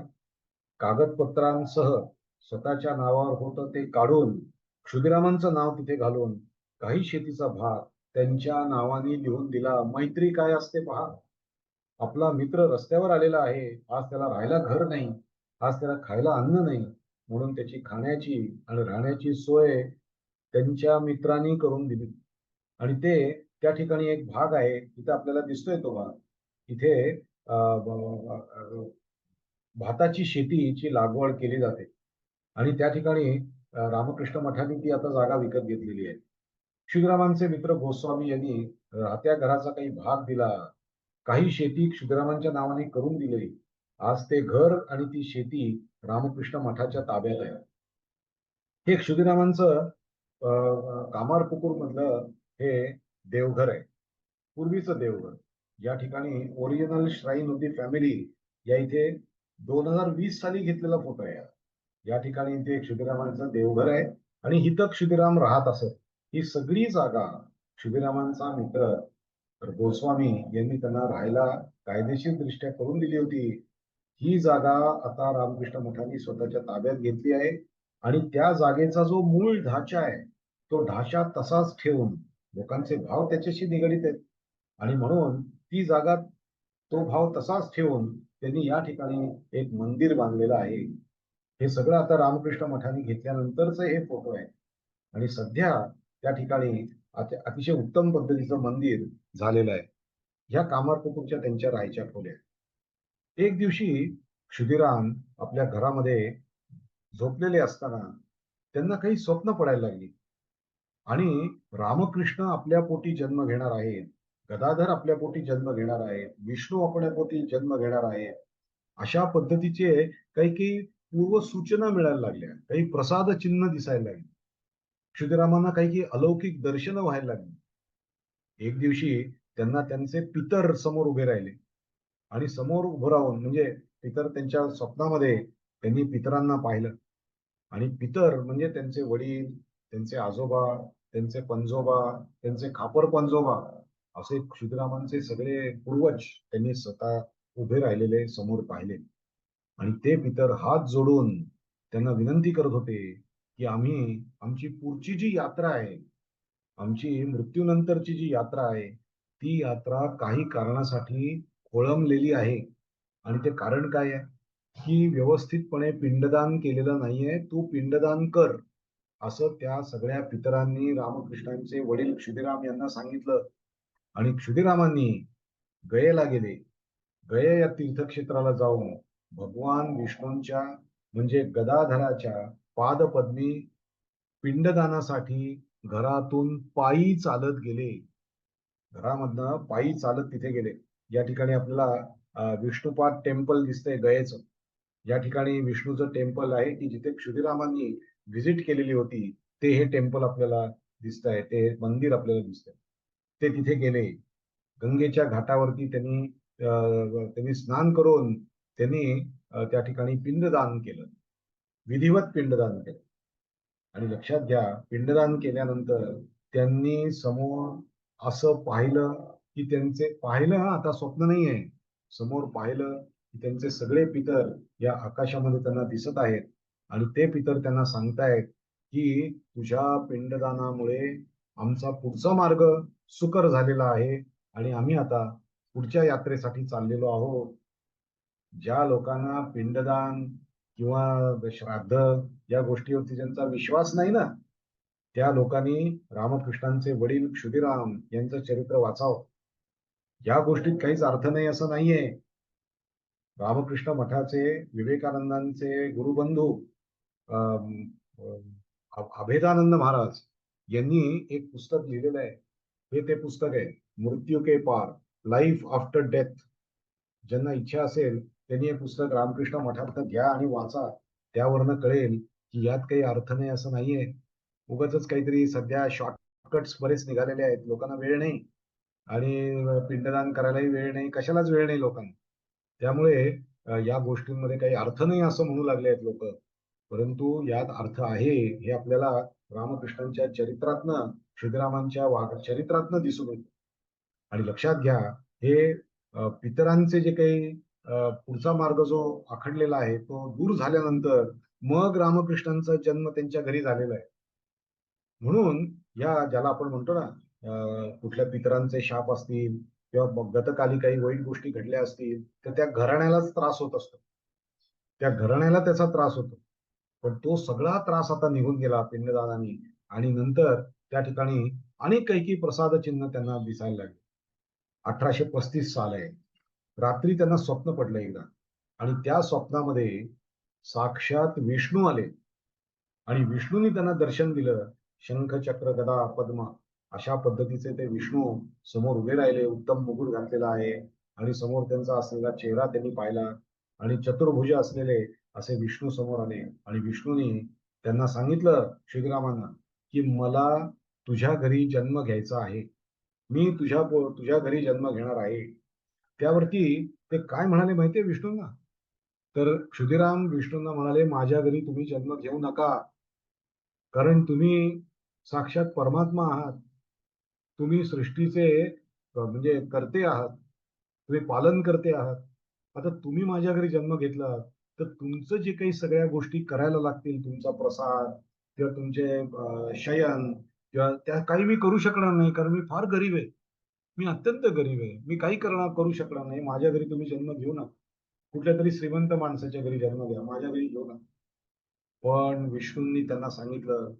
कागदपत्रांसह स्वतःच्या नावावर होतं ते काढून क्षुदिरामांचं नाव तिथे घालून काही शेतीचा भाग त्यांच्या नावाने लिहून दिला. मैत्री काय असते पहा. आपला मित्र रस्त्यावर आलेला आहे, आज त्याला राहायला घर नाही, आज त्याला खायला अन्न नाही, म्हणून त्याची खाण्याची आणि राहण्याची सोय त्यांच्या मित्रांनी करून दिली. आणि ते त्या ठिकाणी एक भाग आहे, तिथे आपल्याला दिसतोय तो भाग. इथे भाताची शेतीची लागवड केली जाते आणि त्या ठिकाणी रामकृष्ण मठाने ती आता जागा विकत घेतलेली आहे. क्षुद्रामांचे मित्र गोस्वामी यांनी राहत्या घराचा काही भाग दिला, काही शेती क्षुद्रामांच्या नावाने करून दिली. आज ते घर आणि ती शेती रामकृष्ण मठाच्या ताब्यात आहे. हे क्षुदिरामांचं कामारपुकूर मधलं हे देवघर आहे, पूर्वीचं देवघर. या ठिकाणी original shrine of the family या इथे 2020 साली घेतलेला फोटो आहे. या ठिकाणी इथे क्षुदिरामांचं देवघर आहे आणि इथं क्षुदिराम राहत असत. ही सगळी जागा क्षुदिरामांचा मित्र तर गोस्वामी यांनी त्यांना राहायला कायदेशीर दृष्ट्या करून दिली होती. ही जागा आता रामकृष्ण मठांनी स्वतःच्या ताब्यात घेतली आहे आणि त्या जागेचा जो मूळ ढाचा आहे तो ढाचा तसाच ठेवून लोकांचे भाव त्याच्याशी निगडित आहेत आणि म्हणून ती जागा तो भाव तसाच ठेवून त्यांनी या ठिकाणी एक मंदिर बांधलेलं आहे. हे सगळं आता रामकृष्ण मठाने घेतल्यानंतरच हे फोटो आहे आणि सध्या त्या ठिकाणी अतिशय उत्तम पद्धतीचं मंदिर झालेलं आहे. ह्या कामारपुकुरच्या त्यांच्या राहायच्या खोल्या. एक दिवशी क्षुदिराम आपल्या घरामध्ये झोपलेले असताना त्यांना काही स्वप्न पडायला लागली आणि रामकृष्ण आपल्या पोटी जन्म घेणार आहेत, गदाधर आपल्या पोटी जन्म घेणार आहेत, विष्णू आपल्या पोटी जन्म घेणार आहेत, अशा पद्धतीचे काही काही पूर्व सूचना मिळायला लागल्या, काही प्रसाद चिन्ह दिसायला लागली. क्षुदिरामांना काही काही अलौकिक दर्शनं व्हायला लागली. एक दिवशी त्यांना त्यांचे पितर समोर उभे राहिले आणि समोर उभं राहून म्हणजे पितर त्यांच्या स्वप्नामध्ये त्यांनी पितरांना पाहिलं आणि पितर म्हणजे त्यांचे वडील, त्यांचे आजोबा, त्यांचे पंजोबा, त्यांचे खापर पंजोबा असे क्षुदिरामांचे सगळे पूर्वज त्यांनी स्वतः उभे राहिलेले समोर पाहिले आणि ते पितर हात जोडून त्यांना विनंती करत होते की आम्ही आमची पुढची जी यात्रा आहे, आमची मृत्यूनंतरची जी यात्रा आहे ती यात्रा काही कारणासाठी खोळंबलेली आहे आणि ते कारण काय आहे की व्यवस्थितपणे पिंडदान केलेलं नाहीये, तू पिंडदान कर असं त्या सगळ्या पितरांनी रामकृष्णांचे वडील क्षुदिराम यांना सांगितलं आणि क्षुदिरामांनी गयेला गेले. गया या तीर्थक्षेत्राला जाऊन भगवान विष्णूंच्या म्हणजे गदाधराच्या पादपद्मी पिंडदानासाठी घरातून पायी चालत गेले. घरामधनं पायी चालत तिथे गेले. या ठिकाणी आपल्याला विष्णुपाद टेम्पल दिसतंय गयेचं. या ठिकाणी विष्णूचं टेम्पल आहे की जिथे क्षुदिरामांनी व्हिजिट केलेली होती ते हे टेम्पल आपल्याला दिसत आहे, ते मंदिर आपल्याला दिसतंय. ते तिथे गेले. गंगेच्या घाटावरती त्यांनी स्नान करून त्यांनी त्या ठिकाणी पिंडदान केलं, विधिवत पिंडदान केलं. आणि लक्षात घ्या पिंडदान केल्यानंतर त्यांनी समोर असं पाहिलं की त्यांचे पाहिलं हा आता स्वप्न नाही आहे, समोर पाहिलं की त्यांचे सगळे पितर या आकाशामध्ये त्यांना दिसत आहेत आणि ते पितर त्यांना सांगतायत की तुझ्या पिंडदानामुळे आमचा पुढचा मार्ग सुकर झालेला आहे आणि आम्ही आता पुढच्या यात्रेसाठी चाललेलो आहोत. ज्या लोकांना पिंडदान किंवा श्राद्ध या गोष्टीवरती ज्यांचा विश्वास नाही ना, त्या लोकांनी रामकृष्णांचे वडील क्षुदिराम यांचं चरित्र वाचावं. या गोष्टीत काहीच अर्थ नाही असं नाहीये. रामकृष्ण मठाचे विवेकानंदांचे गुरुबंधू अम, अभेदानंद महाराज यांनी एक पुस्तक लिहिलेलं आहे. हे ते पुस्तक आहे, मृत्यू के पार, लाईफ आफ्टर डेथ. ज्यांना इच्छा असेल त्यांनी हे पुस्तक रामकृष्ण मठातनं घ्या आणि वाचा. त्यावरनं कळेल की यात काही अर्थ नाही असं नाहीये. उगाच काहीतरी सध्या शॉर्टकट्स बरेच निघालेले आहेत, लोकांना वेळ नाही आणि पिंडदान करायलाही वेळ नाही, कशालाच वेळ नाही लोकांना. त्यामुळे या गोष्टींमध्ये काही अर्थ नाही असं म्हणू लागले आहेत लोक, परंतु यात अर्थ आहे हे आपल्याला रामकृष्णांच्या चरित्रातनं क्षुदिरामांच्या चरित्रातनं दिसून येतं. आणि लक्षात घ्या हे पितरांचे जे काही पुढचा मार्ग जो आखडलेला आहे तो दूर झाल्यानंतर मग रामकृष्णांचा जन्म त्यांच्या घरी झालेला आहे. म्हणून या ज्याला आपण म्हणतो ना कुठल्या पितरांचे शाप असतील किंवा गतकाली काही वाईट गोष्टी घडल्या असतील तर त्या घराण्यालाच त्रास होत असतो, त्या घराण्याला त्याचा त्रास होतो. पण तो सगळा त्रास आता निघून गेला पिंडदानाने. आणि नंतर त्या ठिकाणी अनेक काही प्रसाद चिन्ह त्यांना दिसायला लागले. 1835 साल आहे. रात्री त्यांना स्वप्न पडलं एकदा, आणि त्या स्वप्नामध्ये साक्षात विष्णू आले आणि विष्णूंनी त्यांना दर्शन दिलं. शंख चक्र गदा पद्म अशा पद्धतीचे ते विष्णू समोर उभे राहिले. उत्तम मुकुट घातलेला आहे आणि समोर त्यांचा असलेला चेहरा त्यांनी पाहिला, आणि चतुर्भुज असलेले असे विष्णू समोर आले. आणि विष्णूंनी त्यांना सांगितलं श्रीरामांना की मला तुझ्या घरी जन्म घ्यायचा आहे, मी तुझ्या घरी जन्म घेणार आहे. त्यावरती ते काय म्हणाले माहितीये विष्णूंना? तर क्षुदिराम विष्णूंना म्हणाले, माझ्या घरी तुम्ही जन्म घेऊ नका, कारण तुम्ही साक्षात परमात्मा आहात. तुम्ही सृष्टीचे म्हणजे कर्ते आहात, तुम्ही पालन करते आहात. आता तुम्ही माझ्या घरी जन्म घेतला तर तुमचं जे काही सगळ्या गोष्टी करायला लागतील, तुमचा प्रसाद किंवा तुमचे शयन किंवा त्या काही मी करू शकणार नाही, कारण मी फार गरीब आहे. मी अत्यंत गरीब आहे, मी काही करू शकणार नाही. माझ्या घरी तुम्ही जन्म घेऊ नका, कुठल्या तरी श्रीमंत माणसाच्या घरी जन्म घ्या, माझ्या घरी घेऊ नका. पण विष्णूंनी त्यांना सांगितलं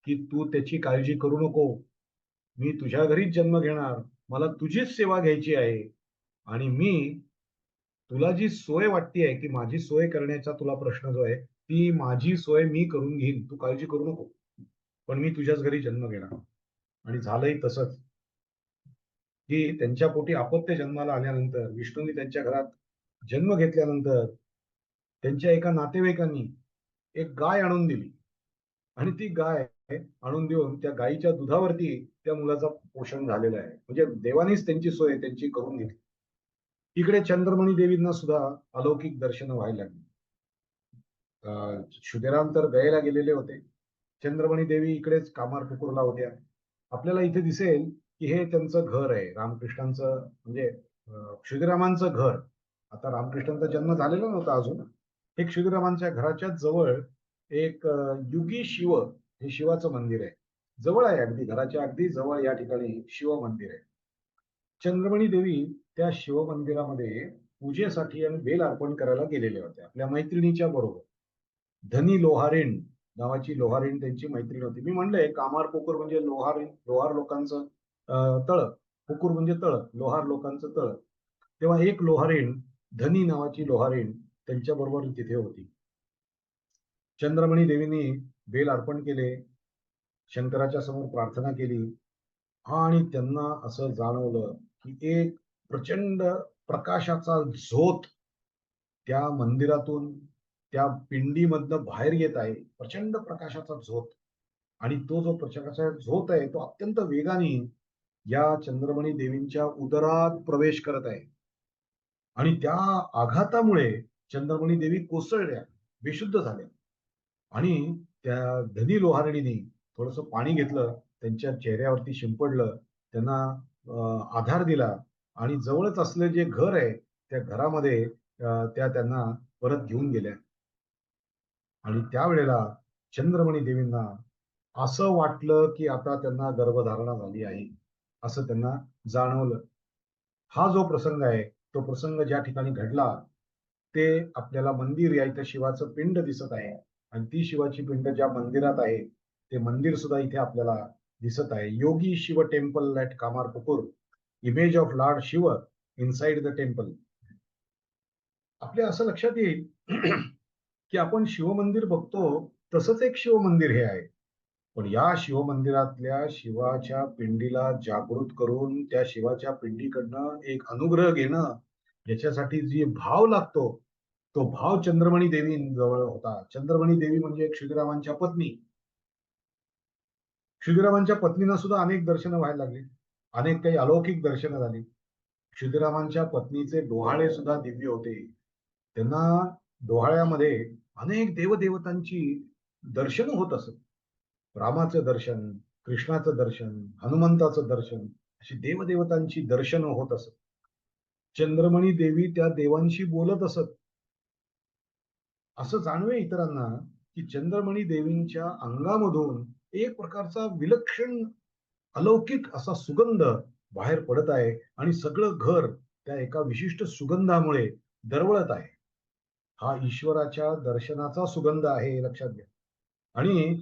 की तू त्याची काळजी करू नको, मी तुझ्या घरीच जन्म घेणार, मला तुझीच सेवा घ्यायची आहे. आणि मी तुला जी सोय वाटते की माझी सोय करण्याचा तुला प्रश्न जो आहे, ती माझी सोय मी करून घेईन, तू काळजी करू नको, पण मी तुझ्याच घरी जन्म घेणार. आणि झालंही तसंच, की त्यांच्या पोटी अपत्य जन्माला आल्यानंतर विष्णूंनी त्यांच्या घरात जन्म घेतल्यानंतर त्यांच्या एका नातेवाईकांनी एक गाय आणून दिली, आणि ती गाय आणून देऊन त्या गायीच्या दुधावरती त्या मुलाचं पोषण झालेलं आहे. म्हणजे देवानीच त्यांची सोय त्यांची करून घेतली. इकडे चंद्रमणी देवींना सुद्धा अलौकिक दर्शन व्हायला लागली. क्षुदिराम तर गयेला गेलेले होते, चंद्रमणी देवी इकडेच कामारपुकुरला होत्या. आपल्याला इथे दिसेल की हे त्यांचं घर आहे रामकृष्णांचं, म्हणजे क्षुदिरामांचं घर. आता रामकृष्णांचा जन्म झालेला नव्हता अजून. हे क्षुदिरामांच्या घराच्या जवळ एक युगी शिव, हे शिवाचं मंदिर आहे. जवळ आहे, अगदी घराच्या अगदी जवळ या ठिकाणी शिव मंदिर आहे. चंद्रमणी देवी त्या शिव मंदिरामध्ये पूजेसाठी आणि बेल अर्पण करायला गेलेल्या होत्या आपल्या मैत्रिणीच्या बरोबर. धनी लोहारीण नावाची लोहारीण त्यांची मैत्रीण होती. मी म्हणलंय कामार पोकर म्हणजे लोहार लोकांचं तळ, पुकुर म्हणजे तळ, लोहार लोकांचं तळ. तेव्हा एक लोहारीण, धनी नावाची लोहारीण त्यांच्या बरोबर तिथे होती. चंद्रमणी देवींनी बेल अर्पण केले, शंकराच्या समोर प्रार्थना केली, आणि त्यांना असं जाणवलं की एक प्रचंड प्रकाशाचा झोत त्या मंदिरातून, त्या पिंडीमधनं बाहेर येत आहे. प्रचंड प्रकाशाचा झोत. आणि तो जो प्रकाशाचा झोत आहे तो अत्यंत वेगाने या चंद्रमणी देवींच्या उदरात प्रवेश करत आहे. आणि त्या आघातामुळे चंद्रमणी देवी कोसळल्या, बेशुद्ध झाल्या. आणि त्या धनी लोहारणीने थोडस पाणी घेतलं, त्यांच्या चेहऱ्यावरती शिंपडलं, त्यांना आधार दिला, आणि जवळच असलेलं जे घर आहे त्या घरामध्ये त्या त्यांना परत घेऊन गेल्या. आणि त्यावेळेला चंद्रमणी देवींना असं वाटलं की आता त्यांना गर्भधारणा झाली आहे, असं त्यांना जाणवलं. हा जो प्रसंग आहे तो प्रसंग ज्या ठिकाणी घडला ते आपल्याला मंदिर या इथं शिवाचं पिंड दिसत आहे, आणि ती शिवाची पिंड ज्या मंदिरात आहे ते मंदिर सुद्धा इथे आपल्याला दिसत आहे. Yogi Shiva temple at Kamarpukur, image of lord Shiva inside the temple. आपल्या असं लक्षात येईल की आपण शिवमंदिर बघतो तसंच एक शिवमंदिर हे आहे. पण या शिवमंदिरातल्या शिवाच्या पिंडीला जागृत करून त्या शिवाच्या पिंडीकडनं एक अनुग्रह घेणं, याच्यासाठी जे भाव लागतो तो भाव चंद्रमणी देवी जवळ होता. चंद्रमणी देवी म्हणजे क्षुदिरामांच्या पत्नी. क्षुदिरामांच्या पत्नींना सुद्धा अनेक दर्शनं व्हायला लागली, अनेक काही अलौकिक दर्शनं झाली. क्षुदिरामांच्या पत्नीचे डोहाळे सुद्धा दिव्य होते. त्यांना डोहाळ्यामध्ये अनेक देवदेवतांची दर्शनं होत असत. रामाचं दर्शन, कृष्णाचं दर्शन, हनुमंताचं दर्शन, अशी देवदेवतांची दर्शनं होत असत. चंद्रमणी देवी त्या देवांशी बोलत असत. असं जाणवे इतरांना की चंद्रमणी देवींच्या अंगामधून एक प्रकारचा विलक्षण अलौकिक असा सुगंध बाहेर पडत आहे आणि सगळं घर त्या एका विशिष्ट सुगंधामुळे दरवळत आहे. हा ईश्वराच्या दर्शनाचा सुगंध आहे हे लक्षात घ्या. आणि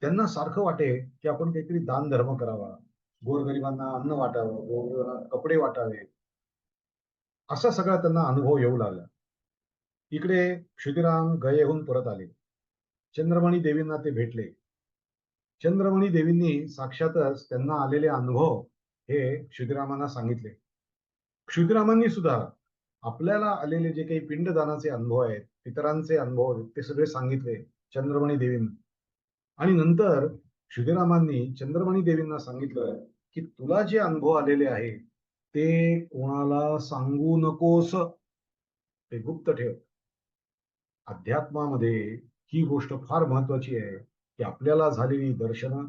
त्यांना सारखं वाटे की आपण काहीतरी दान धर्म करावा, गोरगरिबांना अन्न वाटावं, गोरगरिबांना कपडे वाटावे, असा सगळा त्यांना अनुभव येऊ लागला. इकडे क्षुदिराम गयेहून परत आले. चंद्रमणी देवींना ते भेटले. चंद्रमणी देवींनी साक्षातच त्यांना आलेले अनुभव हे क्षुदिरामांना सांगितले. क्षुदिरामांनी सुद्धा आपल्याला आलेले जे काही पिंडदानाचे अनुभव आहेत, पितरांचे अनुभव आहेत, ते सगळे सांगितले चंद्रमणी देवींना. आणि नंतर क्षुदिरामांनी चंद्रमणी देवींना सांगितलं की तुला जे अनुभव आलेले आहे ते कोणाला सांगू नकोस, ते गुप्त ठेव. अध्यात्मामध्ये ही गोष्ट फार महत्वाची आहे की आपल्याला झालेली दर्शनं,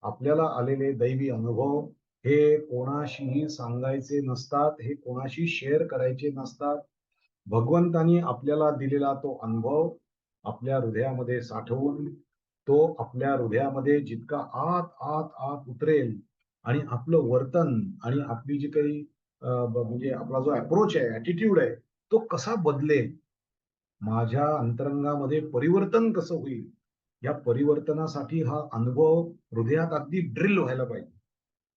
आपल्याला आलेले दैवी अनुभव हे कोणाशीही सांगायचे नसतात, हे कोणाशी शेअर करायचे नसतात. भगवंतानी आपल्याला दिलेला तो अनुभव आपल्या हृदयामध्ये साठवून तो आपल्या हृदयामध्ये जितका आत आत आत उतरेल आणि आपलं वर्तन आणि आपली जी काही म्हणजे आपला जो अप्रोच आहे, ऍटिट्यूड आहे, तो कसा बदलेल, माझ्या अंतरंगामध्ये परिवर्तन कसं होईल, या परिवर्तनासाठी हा अनुभव हृदयात अगदी ड्रिल व्हायला पाहिजे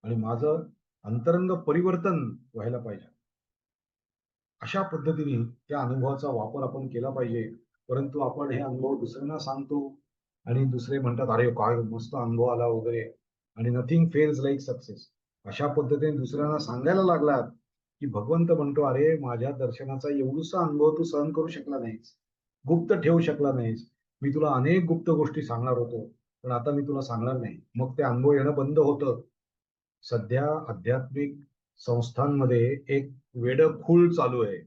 आणि माझं अंतरंग परिवर्तन व्हायला पाहिजे. अशा पद्धतीने त्या अनुभवाचा वापर आपण केला पाहिजे. परंतु आपण हे अनुभव दुसऱ्यांना सांगतो आणि दुसरे म्हणतात अरे काय मस्त अनुभव आला वगैरे, आणि नथिंग फेल्स लाईक सक्सेस, अशा पद्धतीने दुसऱ्यांना सांगायला लागलात की भगवंत म्हणतो अरे माझ्या दर्शनाचा एवढूसा अनुभव तू सहन करू शकला नाहीस, गुप्त ठेवू शकला नाहीस. मी तुला अनेक गुप्त गोष्टी सांगणार होतो, पण आता मी तुला सांगणार नाही. मग ते अनुभव येणं बंद होतं. सध्या आध्यात्मिक संस्थांमध्ये एक वेडखूळ चालू आहे,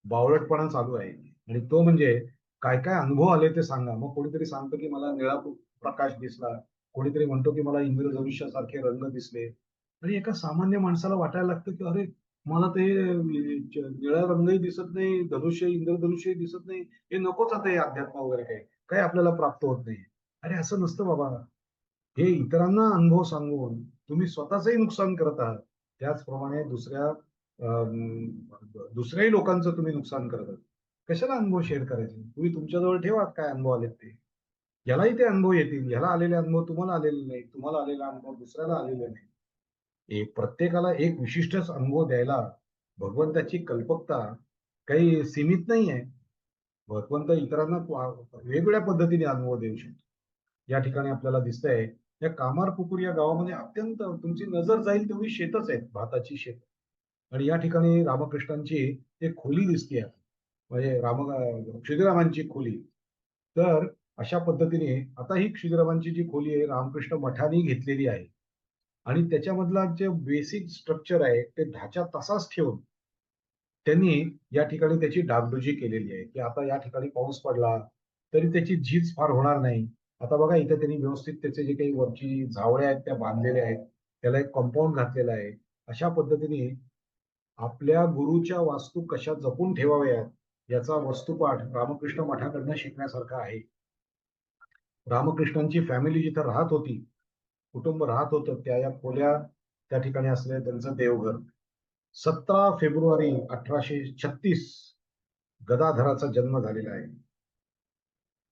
बावळटपणा चालू आहे, आणि तो म्हणजे काय काय अनुभव आले ते सांगा. मग कोणीतरी सांगतो की मला निळा प्रकाश दिसला, कोणीतरी म्हणतो की मला इंद्रधनुष्यासारखे रंग दिसले, आणि एका सामान्य माणसाला वाटायला लागतं की अरे मला ते निळा रंगही दिसत नाही, धनुष्य इंद्रधनुष्यही दिसत नाही, हे नकोच आता हे अध्यात्म वगैरे काही काही आपल्याला प्राप्त होत नाही. अरे असं नसतं बाबा. हे इतरांना अनुभव सांगून तुम्ही स्वतःचंही नुकसान करत आहात. त्याचप्रमाणे दुसऱ्याही लोकांचं तुम्ही नुकसान करत आहात. कशाला अनुभव शेअर करायचे? तुम्ही तुमच्याजवळ ठेवा काय अनुभव आलेत ते. यालाही ते अनुभव येतील. याला आलेले अनुभव तुम्हाला आलेले नाही, तुम्हाला आलेला अनुभव दुसऱ्याला आलेले नाही. प्रत्येकाला एक विशिष्टच अनुभव द्यायला भगवंताची कल्पकता काही सीमित नाही आहे. भगवंत इतरांना वेगवेगळ्या पद्धतीने अनुभव देऊ शकतो. या ठिकाणी आपल्याला दिसतंय या कामारपुकुर या गावामध्ये अत्यंत तुमची नजर जाईल तेवढी शेतच आहेत, भाताची शेत. आणि या ठिकाणी रामकृष्णांची एक खोली दिसते, म्हणजे क्षुदिरामांची खोली. तर अशा पद्धतीने आता ही क्षुदिरामांची जी खोली आहे रामकृष्ण मठाने घेतलेली आहे, आणि त्याच्यामधला जे बेसिक स्ट्रक्चर आहे ते ढाचा तसाच ठेवून त्यांनी या ठिकाणी त्याची डागडुजी केलेली आहे की आता या ठिकाणी पाऊस पडला तरी त्याची झीज फार होणार नाही. आता बघा इथे त्यांनी व्यवस्थित त्याचे जे काही वरची झावळ्या आहेत त्या बांधलेल्या आहेत, त्याला एक कंपाऊंड घातलेलं आहे. अशा पद्धतीने आपल्या गुरुच्या वास्तू कशा जपून ठेवाव्यात याचा वस्तुपाठ रामकृष्ण मठाकडनं शिकण्यासारखा आहे. रामकृष्णांची फॅमिली जिथं राहत होती, कुटुंब राहत होतं, त्या या खोल्या त्या ठिकाणी असलेलं त्यांचं देवघर. 17 फेब्रुवारी 1836 गदाधराचा जन्म झालेला आहे.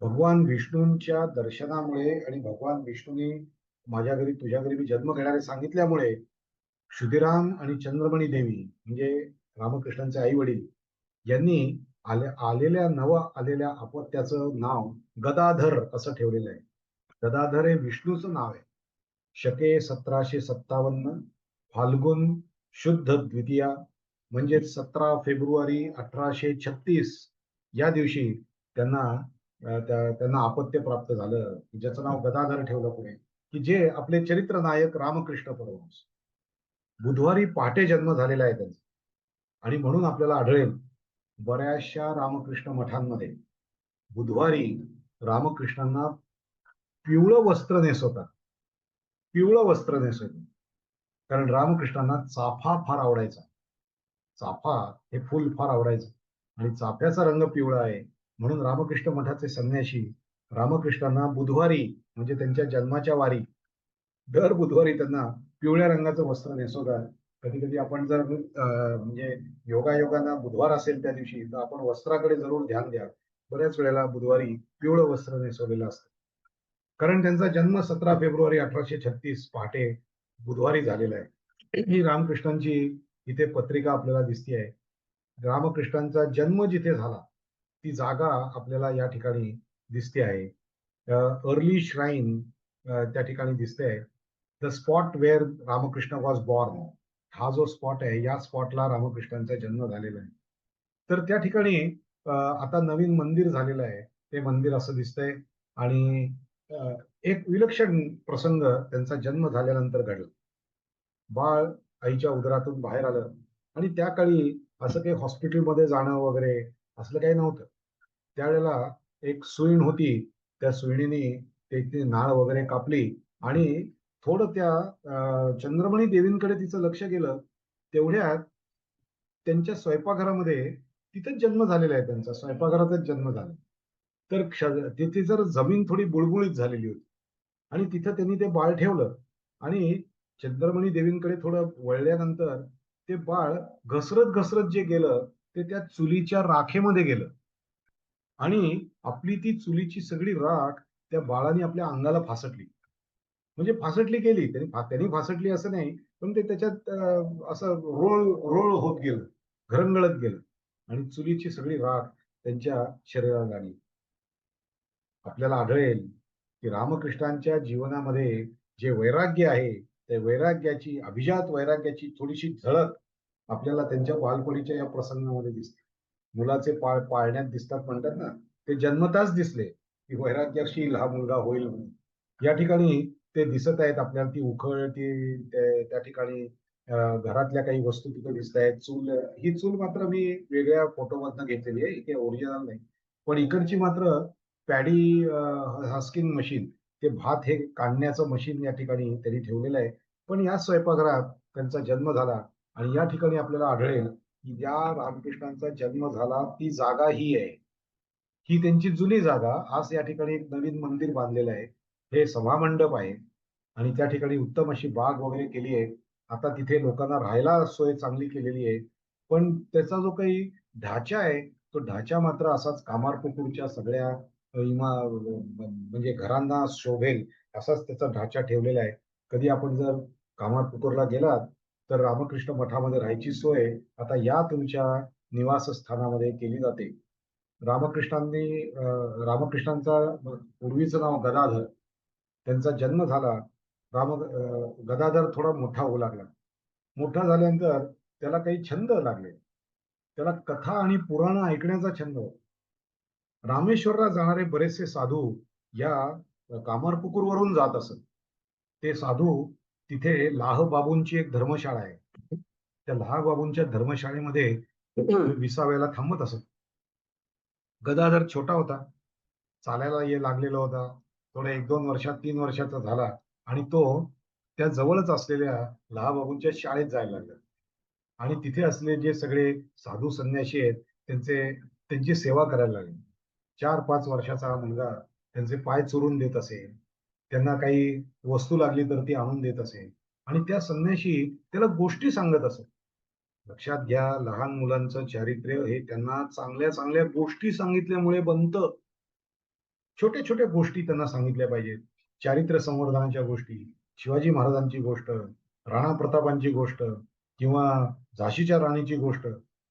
भगवान विष्णूंच्या दर्शनामुळे आणि भगवान विष्णूंनी माझ्या घरी तुझ्या घरी मी जन्म घेणारे सांगितल्यामुळे क्षुदिराम आणि चंद्रमणी देवी म्हणजे रामकृष्णांचे आई वडील यांनी नव आलेल्या अपत्याचं नाव गदाधर असं ठेवलेलं आहे. गदाधर हे विष्णूचं नाव आहे. शके 1757 फाल्गुन शुद्ध द्वितीया म्हणजे 17 फेब्रुवारी 1836 या दिवशी त्यांना त्यांना अपत्य प्राप्त झालं, ज्याचं नाव गदाधर ठेवलं पुढे, की जे आपले चरित्र नायक रामकृष्ण परमहंस. बुधवारी पहाटे जन्म झालेला आहे त्यांचा. आणि म्हणून आपल्याला आढळेल बऱ्याचशा रामकृष्ण मठांमध्ये बुधवारी रामकृष्णांना पिवळं वस्त्र नेसवतात, पिवळं वस्त्र नेसवतात. कारण रामकृष्णांना चाफा फार आवडायचा. चाफा हे फुल फार आवडायचं आणि चाफ्याचा रंग पिवळा आहे, म्हणून रामकृष्ण मठाचे संन्याशी रामकृष्णांना बुधवारी म्हणजे त्यांच्या जन्माच्या वारी दर बुधवारी त्यांना पिवळ्या रंगाचं वस्त्र नेसवतात. कधी कधी आपण जर म्हणजे योगायोगाना बुधवार असेल त्या दिवशी, तर आपण वस्त्राकडे जरूर ध्यान द्या. बऱ्याच वेळेला बुधवारी पिवळं वस्त्र नेसवलेलं असतं, कारण त्यांचा जन्म 17 फेब्रुवारी 1836 पहाटे बुधवारी झालेला आहे. ही रामकृष्णांची इथे पत्रिका आपल्याला दिसते आहे. रामकृष्णांचा जन्म जिथे झाला ती जागा आपल्याला या ठिकाणी दिसते आहे. अर्ली श्राईन त्या ठिकाणी दिसते आहे. The spot where Ramakrishna was born, हा जो स्पॉट आहे या स्पॉटला रामकृष्णांचा जन्म झालेला आहे. तर त्या ठिकाणी आता नवीन मंदिर झालेलं आहे. ते मंदिर असं दिसतंय. आणि अ, एक विलक्षण प्रसंग त्यांचा जन्म झाल्यानंतर घडला. बाळ आईच्या उदरातून बाहेर आलं, आणि त्या काळी असं काही हॉस्पिटलमध्ये जाणं वगैरे असलं काही नव्हतं. त्यावेळेला एक सुईण होती. त्या सुईणीने त्याची नाळ वगैरे कापली, आणि थोडं त्या चंद्रमणी देवींकडे तिचं लक्ष गेलं. तेवढ्यात त्यांच्या स्वयंपाकघरामध्ये, तिथेच जन्म झालेला आहे त्यांचा, स्वयंपाकघरातच जन्म झाला. तर तिथे जर जमीन थोडी बुळबुळीत झालेली होती, आणि तिथं त्यांनी ते बाळ ठेवलं. आणि चंद्रमणी देवींकडे थोडं वळल्यानंतर ते बाळ घसरत घसरत जे गेलं ते त्या चुलीच्या राखेमध्ये गेलं. आणि आपली ती चुलीची सगळी राख त्या बाळाने आपल्या अंगाला फासटली. म्हणजे फासटली गेली, त्यांनी फासटली असं नाही, पण ते त्याच्यात असं रोळ रोळ होत गेलं, घरंगळत गेलं, आणि चुलीची सगळी राख त्यांच्या शरीराला लागली. आपल्याला आढळेल की रामकृष्णांच्या जीवनामध्ये जे वैराग्य आहे, त्या वैराग्याची, अभिजात वैराग्याची थोडीशी झळक आपल्याला त्यांच्या बालपणीच्या या प्रसंगामध्ये दिसते. मुलाचे पाळण्यात दिसतात म्हणतात ना, ते जन्मताच दिसले की वैराग्यशील हा मुलगा होईल म्हणून. या ठिकाणी ते दिसत आहेत आपल्याला. ती उखळ, ती त्या ठिकाणी घरातल्या काही वस्तू तिथे दिसत आहेत. चूल, ही चूल मात्र मी वेगळ्या फोटोमधनं घेतलेली आहे, इथे ओरिजिनल नाही. पण इकडची मात्र पॅडी हस्किंग मशीन, ते भात हे काढण्याचं मशीन या ठिकाणी त्यांनी ठेवलेलं आहे. पण या स्वयंपाकघरात त्यांचा जन्म झाला. आणि या ठिकाणी आपल्याला आढळेल की ज्या रामकृष्णांचा जन्म झाला ती जागा ही आहे. ही त्यांची जुनी जागा. आज या ठिकाणी एक नवीन मंदिर बांधलेलं आहे. हे सभामंडप आहे, आणि त्या ठिकाणी उत्तम अशी बाग वगैरे केली आहे. आता तिथे लोकांना राहायला सोय चांगली केलेली आहे. पण त्याचा जो काही ढाचा आहे, तो ढाचा मात्र असाच कामारपुकुरच्या सगळ्या म्हणजे घरांना शोभेल असाच त्याचा ढाचा ठेवलेला आहे. कधी आपण जर कामारपुकुरला गेलात, तर रामकृष्ण मठामध्ये राहायची सोय आता या तुमच्या निवासस्थानामध्ये केली जाते. रामकृष्णांचा पूर्वीचं नाव गदाधर. त्यांचा जन्म झाला. गदाधर थोडा मोठा होऊ लागला. मोठा झाल्यानंतर त्याला काही छंद लागले. त्याला कथा आणि पुराण ऐकण्याचा छंद होता. रामेश्वरला जाणारे बरेचसे साधू या कामारपुकुरवरून जात असत. ते साधू तिथे लाहबाबूंची एक धर्मशाळा आहे, त्या लाहबाबूंच्या धर्मशाळेमध्ये विसाव्याला थांबत असत. गदाधर छोटा होता, चालायला ये लागलेला होता. थोडा 1-2 वर्षात, 3 वर्षाचा झाला, आणि तो त्या जवळच असलेल्या लहाबाबूंच्या शाळेत जायला लागला. आणि तिथे असले जे सगळे साधू संन्याशी आहेत त्यांची सेवा करायला लागले. 4-5 वर्षाचा हा मुलगा त्यांचे पाय चोरून देत असे. त्यांना काही वस्तू लागली तर ती आणून देत असे. आणि त्या संन्याशी त्याला गोष्टी सांगत असत. लक्षात घ्या, लहान मुलांचं चारित्र्य हे त्यांना चांगल्या चांगल्या गोष्टी सांगितल्यामुळे बनतं. छोट्या छोट्या गोष्टी त्यांना सांगितल्या पाहिजेत. चारित्र्य संवर्धनाच्या गोष्टी, शिवाजी महाराजांची गोष्ट, राणा प्रतापांची गोष्ट, किंवा झाशीच्या राणीची गोष्ट,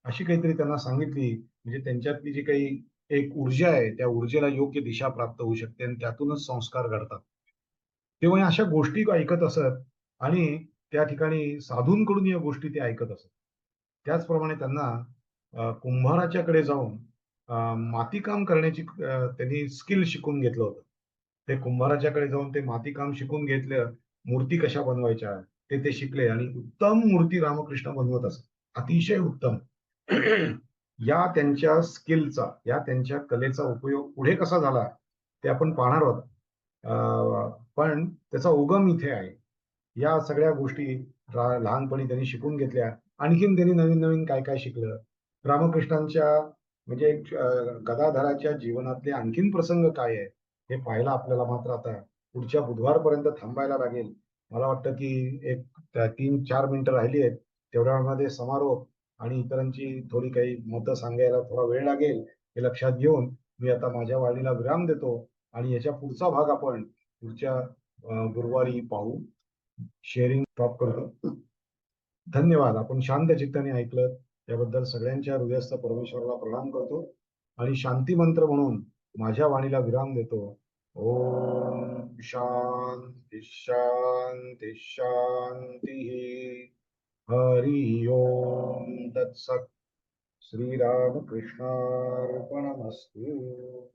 अशी काहीतरी त्यांना सांगितली म्हणजे त्यांच्यातली जी काही एक ऊर्जा आहे त्या ऊर्जेला योग्य दिशा प्राप्त होऊ शकते, आणि त्यातूनच संस्कार घडतात. तेव्हा या अशा गोष्टी ऐकत असत, आणि त्या ठिकाणी साधूंकडून या गोष्टी ते ऐकत असत. त्याचप्रमाणे त्यांना कुंभाराच्याकडे जाऊन मातीकाम करण्याची त्यांनी स्किल शिकून घेतलं होतं. ते कुंभाराच्याकडे जाऊन ते मातीकाम शिकून घेतलं. मूर्ती कशा बनवायच्या ते शिकले, आणि उत्तम मूर्ती रामकृष्ण बनवत असत. अतिशय उत्तम. या त्यांच्या स्किलचा, या त्यांच्या कलेचा उपयोग पुढे कसा झाला ते आपण पाहणार आहोत. पण त्याचा उगम इथे आहे. या सगळ्या गोष्टी लहानपणी त्यांनी शिकून घेतल्या. आणखीन त्यांनी नवीन नवीन काय काय शिकलं. रामकृष्णांच्या म्हणजे गदाधराच्या जीवनातले आणखीन प्रसंग काय आहे हे पाहायला आपल्याला मात्र आता पुढच्या बुधवारपर्यंत थांबायला लागेल. मला वाटतं की एक 3-4 मिनिटं राहिली आहेत. तेवढ्या वेळामध्ये समारोप आणि इतरांची थोडी काही मतं सांगायला थोडा वेळ लागेल हे लक्षात घेऊन मी आता माझ्या वाणीला विराम देतो आणि याच्या पुढचा भाग आपण पुढच्या गुरुवारी पाहू. शेअरिंग स्टॉप करतो. धन्यवाद. आपण शांत चित्ताने ऐकलं त्याबद्दल सगळ्यांच्या हृदयस्थ परमेश्वराला प्रणाम करतो आणि शांती मंत्र म्हणून माझ्या वाणीला विराम देतो. ओम शांती शांती शांती. हरि ओम तत्सत. श्रीरामकृष्णार्पणमस्तु.